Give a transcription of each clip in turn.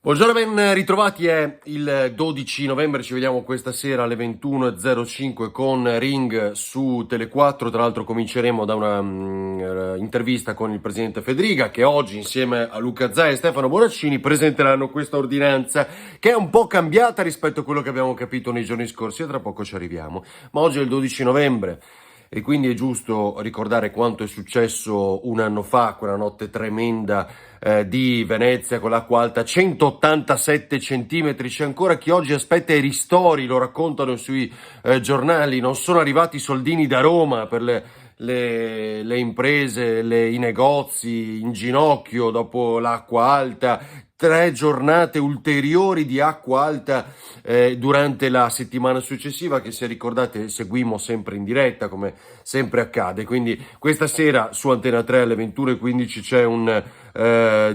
Buongiorno, ben ritrovati, è il 12 novembre, ci vediamo questa sera alle 21.05 con Ring su Tele4, tra l'altro cominceremo da una intervista con il presidente Fedriga che oggi insieme a Luca Zaia e Stefano Bonaccini presenteranno questa ordinanza che è un po' cambiata rispetto a quello che abbiamo capito nei giorni scorsi e tra poco ci arriviamo, ma oggi è il 12 novembre. E quindi è giusto ricordare quanto è successo un anno fa, quella notte tremenda di Venezia con l'acqua alta 187 centimetri. C'è ancora chi oggi aspetta i ristori, lo raccontano sui giornali. Non sono arrivati i soldini da Roma per le imprese, i negozi in ginocchio dopo l'acqua alta. 3 giornate ulteriori di acqua alta durante la settimana successiva che, se ricordate, seguimmo sempre in diretta come sempre accade. Quindi questa sera su Antena 3 alle 21.15 c'è un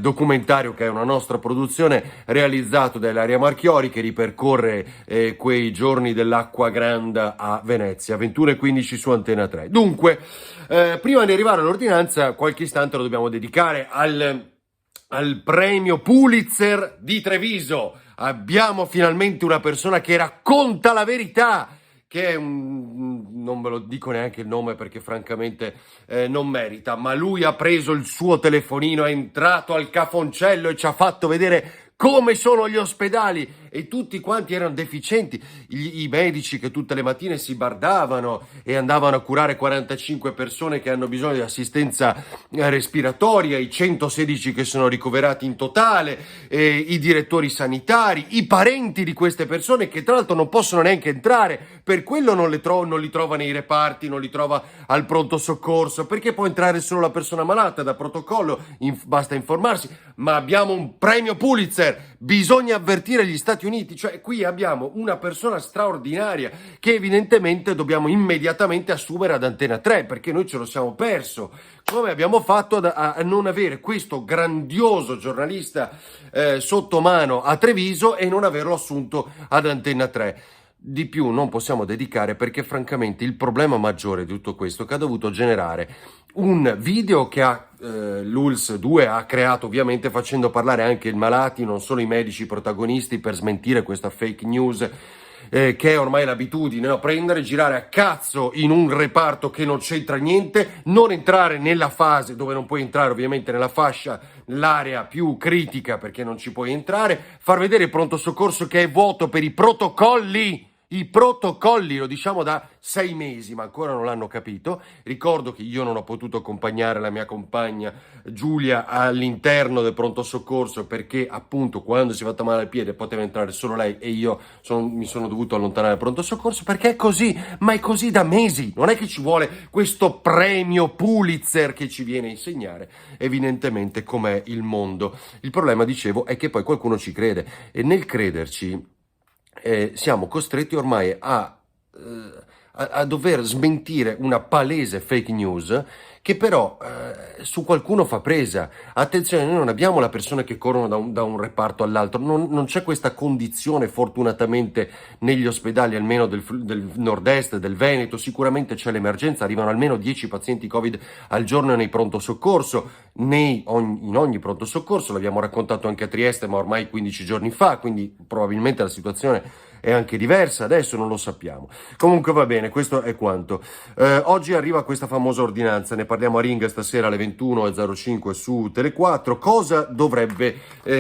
documentario che è una nostra produzione realizzato da Ilaria Marchiori che ripercorre quei giorni dell'acqua grande a Venezia, 21.15 su Antena 3. Dunque, prima di arrivare all'ordinanza, qualche istante lo dobbiamo dedicare al premio Pulitzer di Treviso. Abbiamo finalmente una persona che racconta la verità, che è non ve lo dico neanche il nome perché francamente non merita, ma lui ha preso il suo telefonino, è entrato al cafoncello e ci ha fatto vedere come sono gli ospedali e tutti quanti erano deficienti, i medici che tutte le mattine si bardavano e andavano a curare 45 persone che hanno bisogno di assistenza respiratoria, i 116 che sono ricoverati in totale, i direttori sanitari, i parenti di queste persone che tra l'altro non possono neanche entrare, per quello non li trova nei reparti, non li trova al pronto soccorso, perché può entrare solo la persona malata, da protocollo basta informarsi, ma abbiamo un premio Pulitzer. Bisogna avvertire gli Stati Uniti, cioè qui abbiamo una persona straordinaria che evidentemente dobbiamo immediatamente assumere ad Antena 3 perché noi ce lo siamo perso. Come abbiamo fatto a non avere questo grandioso giornalista sotto mano a Treviso e non averlo assunto ad Antena 3? Di più non possiamo dedicare perché francamente il problema maggiore di tutto questo è che ha dovuto generare un video che l'ULSS 2 ha creato, ovviamente facendo parlare anche i malati, non solo i medici protagonisti, per smentire questa fake news che è ormai l'abitudine, no? Prendere, girare a cazzo in un reparto che non c'entra niente, non entrare nella fase dove non puoi entrare, ovviamente nella fascia, l'area più critica perché non ci puoi entrare, far vedere il pronto soccorso che è vuoto per i protocolli, lo diciamo da 6 mesi, ma ancora non l'hanno capito. Ricordo che io non ho potuto accompagnare la mia compagna Giulia all'interno del pronto soccorso perché appunto quando si è fatta male al piede poteva entrare solo lei e io mi sono dovuto allontanare dal pronto soccorso perché è così, ma è così da mesi. Non è che ci vuole questo premio Pulitzer che ci viene a insegnare evidentemente com'è il mondo. Il problema, dicevo, è che poi qualcuno ci crede e nel crederci siamo costretti ormai a dover smentire una palese fake news che però su qualcuno fa presa. Attenzione, noi non abbiamo la persona che corrono da un reparto all'altro, non c'è questa condizione fortunatamente negli ospedali, almeno del nord-est, del Veneto. Sicuramente c'è l'emergenza, arrivano almeno 10 pazienti Covid al giorno nei pronto soccorso, in ogni pronto soccorso, l'abbiamo raccontato anche a Trieste ma ormai 15 giorni fa, quindi probabilmente la situazione è anche diversa, adesso non lo sappiamo. Comunque va bene, questo è quanto. Oggi arriva questa famosa ordinanza, ne parliamo a Ring stasera alle 21.05 su Tele4. Cosa dovrebbe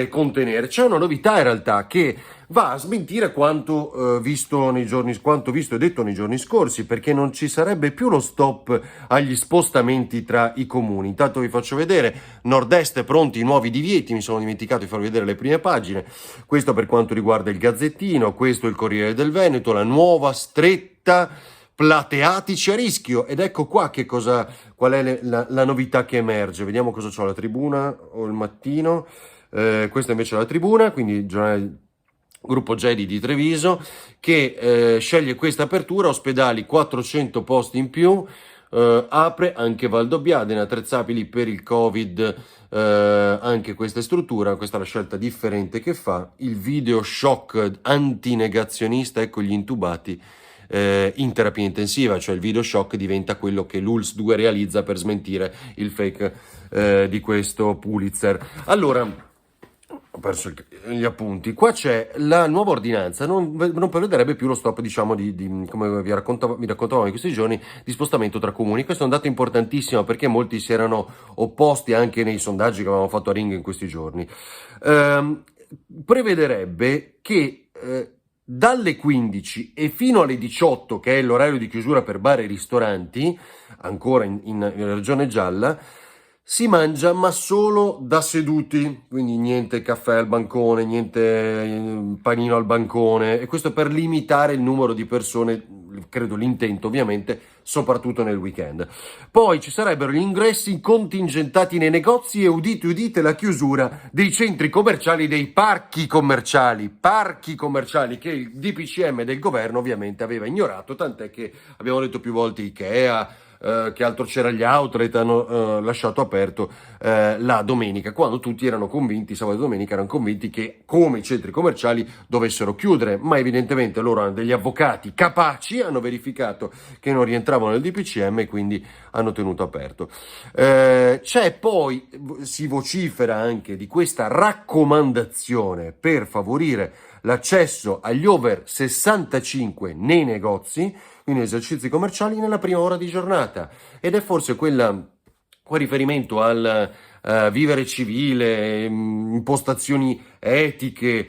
contenere? C'è una novità in realtà che va a smentire quanto visto e detto nei giorni scorsi, perché non ci sarebbe più lo stop agli spostamenti tra i comuni. Intanto vi faccio vedere Nord-Est pronti i nuovi divieti, mi sono dimenticato di farvi vedere le prime pagine. Questo per quanto riguarda il Gazzettino, questo il Corriere del Veneto, la nuova stretta plateatici a rischio. Ed ecco qua qual è la novità che emerge. Vediamo cosa c'ho, la Tribuna o il Mattino. Questa invece è la Tribuna, quindi il giornale Gruppo Gedi di Treviso, che sceglie questa apertura, ospedali 400 posti in più, apre anche Valdobbiadene, attrezzabili per il Covid, anche questa struttura. Questa è la scelta differente che fa. Il video shock antinegazionista, ecco gli intubati in terapia intensiva, cioè il video shock diventa quello che l'ULSS 2 realizza per smentire il fake di questo Pulitzer. Allora, Ho perso gli appunti. Qua c'è la nuova ordinanza, non prevederebbe più lo stop, diciamo, come vi raccontavamo in questi giorni, di spostamento tra comuni. Questo è un dato importantissimo perché molti si erano opposti anche nei sondaggi che avevamo fatto a Ring in questi giorni. Ehm, Prevederebbe che dalle 15 e fino alle 18, che è l'orario di chiusura per bar e ristoranti, ancora in regione gialla, si mangia ma solo da seduti, quindi niente caffè al bancone, niente panino al bancone, e questo per limitare il numero di persone, credo l'intento ovviamente, soprattutto nel weekend. Poi ci sarebbero gli ingressi contingentati nei negozi e udite udite la chiusura dei centri commerciali, dei parchi commerciali che il DPCM del governo ovviamente aveva ignorato, tant'è che abbiamo detto più volte Ikea, che altro c'era, gli outlet hanno lasciato aperto la domenica, quando tutti erano convinti, sabato e domenica erano convinti che come i centri commerciali dovessero chiudere, ma evidentemente loro hanno degli avvocati capaci, hanno verificato che non rientravano nel DPCM e quindi hanno tenuto aperto. C'è poi, si vocifera anche di questa raccomandazione per favorire l'accesso agli over 65 nei negozi, quindi esercizi commerciali, nella prima ora di giornata, ed è forse quel riferimento al vivere civile, impostazioni etiche,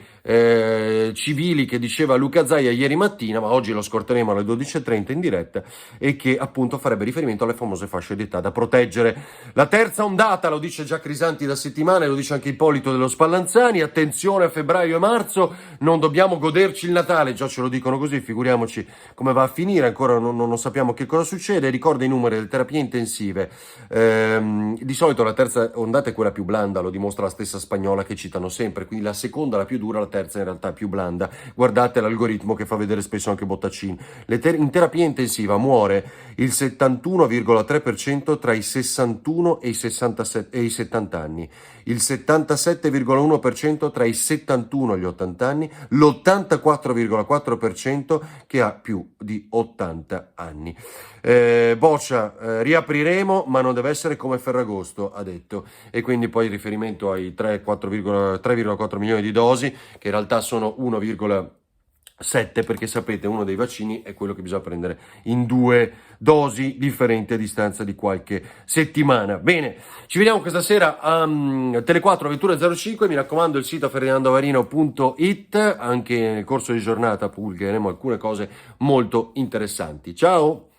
civili, che diceva Luca Zaia ieri mattina, ma oggi lo ascolteremo alle 12:30 in diretta, e che appunto farebbe riferimento alle famose fasce d'età da proteggere. La terza ondata, lo dice già Crisanti da settimane, lo dice anche Ippolito dello Spallanzani: attenzione a febbraio e marzo, non dobbiamo goderci il Natale, già ce lo dicono così, figuriamoci come va a finire, ancora non sappiamo che cosa succede. Ricorda i numeri delle terapie intensive, di solito la terza ondata è quella più blanda, lo dimostra la stessa Spagnola che citano sempre, quindi la seconda la più dura, la terza in realtà è più blanda. Guardate l'algoritmo che fa vedere spesso anche Bottacin. In terapia intensiva muore il 71,3% tra i 61 e i 67 e i 70 anni, il 77,1% tra i 71 e gli 80 anni, l'84,4% che ha più di 80 anni. Boccia, riapriremo, ma non deve essere come Ferragosto, ha detto, e quindi poi riferimento ai 3,4 milioni di dosi, che in realtà sono 1,7, perché sapete, uno dei vaccini è quello che bisogna prendere in 2 dosi differenti a distanza di qualche settimana. Bene, ci vediamo questa sera a Tele4 21:05, mi raccomando il sito ferdinandovarino.it, anche nel corso di giornata pubblicheremo alcune cose molto interessanti. Ciao!